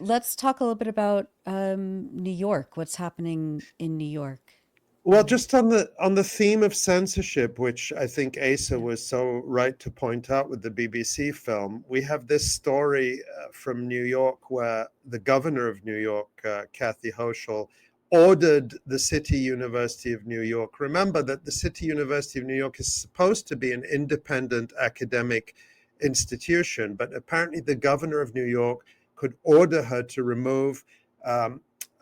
let's talk a little bit about New York. What's happening in New York? Well, just on the theme of censorship, which I think Asa Yeah. was so right to point out with the BBC film, we have this story from New York where the governor of New York, Kathy Hochul, ordered the City University of New York. Remember that the City University of New York is supposed to be an independent academic institution, but apparently the governor of New York could order her to remove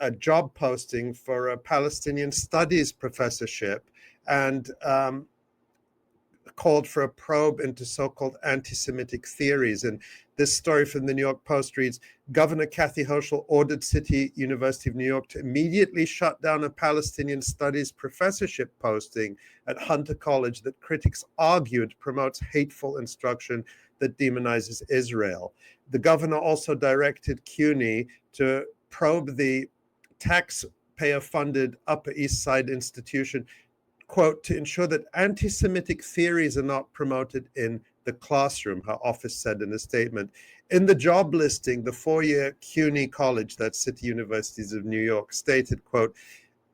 a job posting for a Palestinian studies professorship and called for a probe into so-called anti-Semitic theories. And this story from the New York Post reads, Governor Kathy Hochul ordered City University of New York to immediately shut down a Palestinian studies professorship posting at Hunter College that critics argued promotes hateful instruction that demonizes Israel. The governor also directed CUNY to probe the taxpayer-funded Upper East Side institution, quote, to ensure that anti-Semitic theories are not promoted in the classroom, her office said in a statement. In the job listing, the four-year CUNY College, that's City Universities of New York, stated, quote,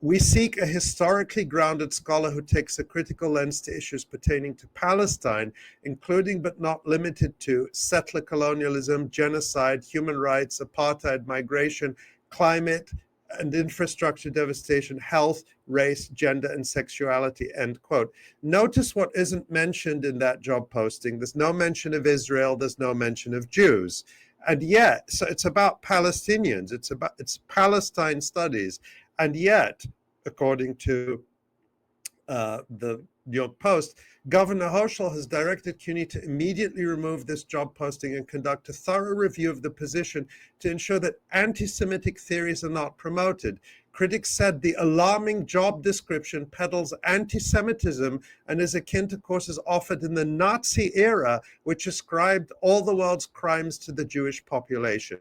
we seek a historically grounded scholar who takes a critical lens to issues pertaining to Palestine, including but not limited to settler colonialism, genocide, human rights, apartheid, migration, climate and infrastructure devastation, health, race, gender, and sexuality, end quote. Notice what isn't mentioned in that job posting. There's no mention of Israel. There's no mention of Jews. And yet, so it's about Palestinians. It's Palestine studies. And yet, according to the New York Post, Governor Hochul has directed CUNY to immediately remove this job posting and conduct a thorough review of the position to ensure that anti-Semitic theories are not promoted. Critics said the alarming job description peddles anti-Semitism and is akin to courses offered in the Nazi era, which ascribed all the world's crimes to the Jewish population.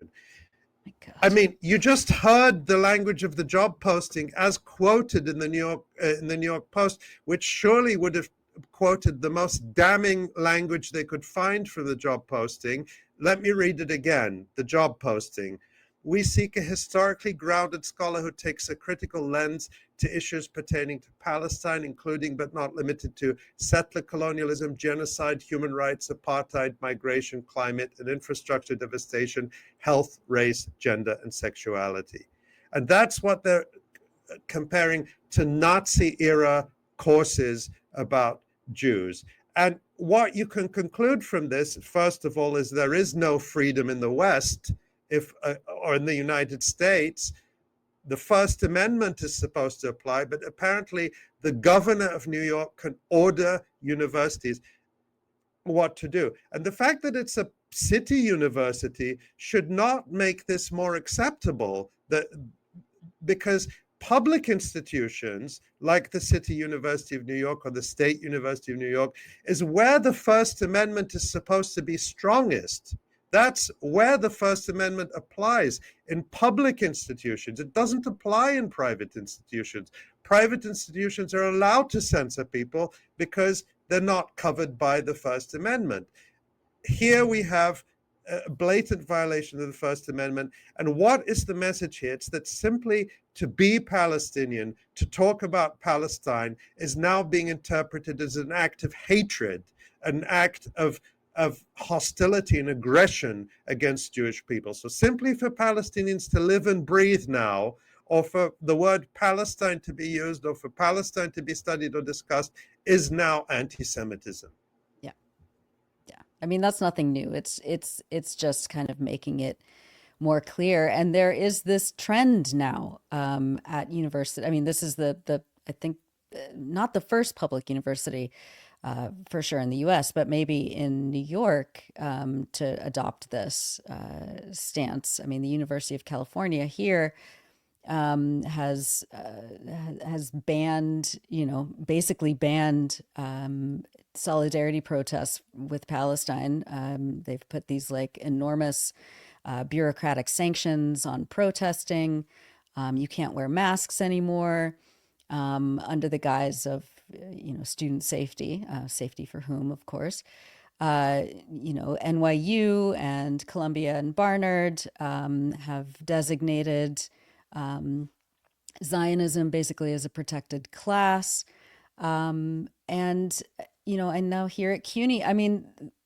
My I God. mean, you just heard the language of the job posting as quoted in the New York Post, which surely would have quoted the most damning language they could find for the job posting. Let me read it again. The job posting. We seek a historically grounded scholar who takes a critical lens to issues pertaining to Palestine, including but not limited to settler colonialism, genocide, human rights, apartheid, migration, climate, and infrastructure devastation, health, race, gender, and sexuality. And that's what they're comparing to Nazi-era courses about Jews. And what you can conclude from this, first of all, is there is no freedom in the West or in the United States. The First Amendment is supposed to apply, but apparently the governor of New York can order universities what to do. And the fact that it's a city university should not make this more acceptable, because public institutions like the City University of New York or the State University of New York is where the First Amendment is supposed to be strongest. That's where the First Amendment applies, in public institutions. It doesn't apply in private institutions. Private institutions are allowed to censor people because they're not covered by the First Amendment. Here we have a blatant violation of the First Amendment. And what is the message here? It's that simply to be Palestinian, to talk about Palestine, is now being interpreted as an act of hatred, an act of hostility and aggression against Jewish people. So simply for Palestinians to live and breathe now, or for the word Palestine to be used, or for Palestine to be studied or discussed, is now anti-Semitism. Yeah. Yeah. I mean, that's nothing new. It's just kind of making it more clear. And there is this trend now at university. I mean, this is the I think not the first public university for sure in the US, but maybe in New York to adopt this stance. I mean, the University of California here has banned, basically banned solidarity protests with Palestine. They've put these like enormous bureaucratic sanctions on protesting. You can't wear masks anymore under the guise of, student safety, safety for whom, of course. NYU and Columbia and Barnard have designated Zionism basically as a protected class. And now here at CUNY, I mean,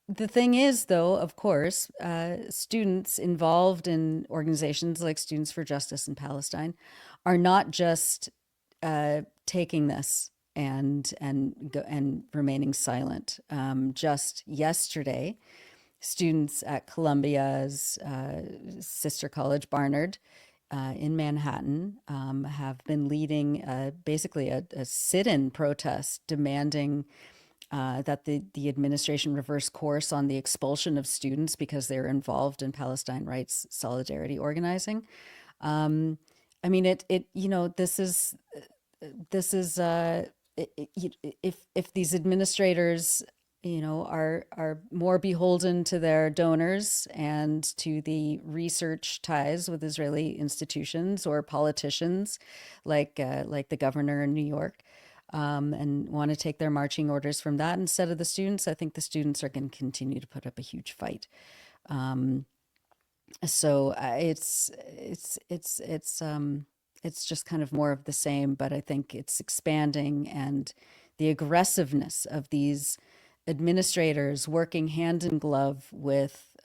the thing is, though, of course, students involved in organizations like Students for Justice in Palestine are not just taking this and remaining silent. Just yesterday, students at Columbia's sister college, Barnard, in Manhattan, have been leading basically a sit-in protest demanding that the administration reverse course on the expulsion of students because they're involved in Palestine rights solidarity organizing. Um, I mean, this is if these administrators are more beholden to their donors and to the research ties with Israeli institutions or politicians like the governor in New York, and want to take their marching orders from that instead of the students, I think the students are going to continue to put up a huge fight. So it's just kind of more of the same, but I think it's expanding, and the aggressiveness of these administrators working hand in glove with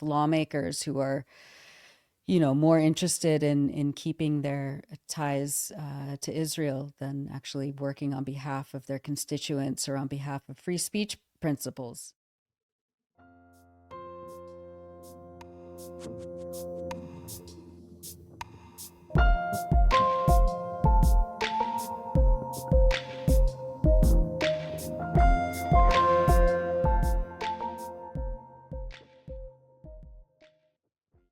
lawmakers who are, more interested in keeping their ties to Israel than actually working on behalf of their constituents or on behalf of free speech principles.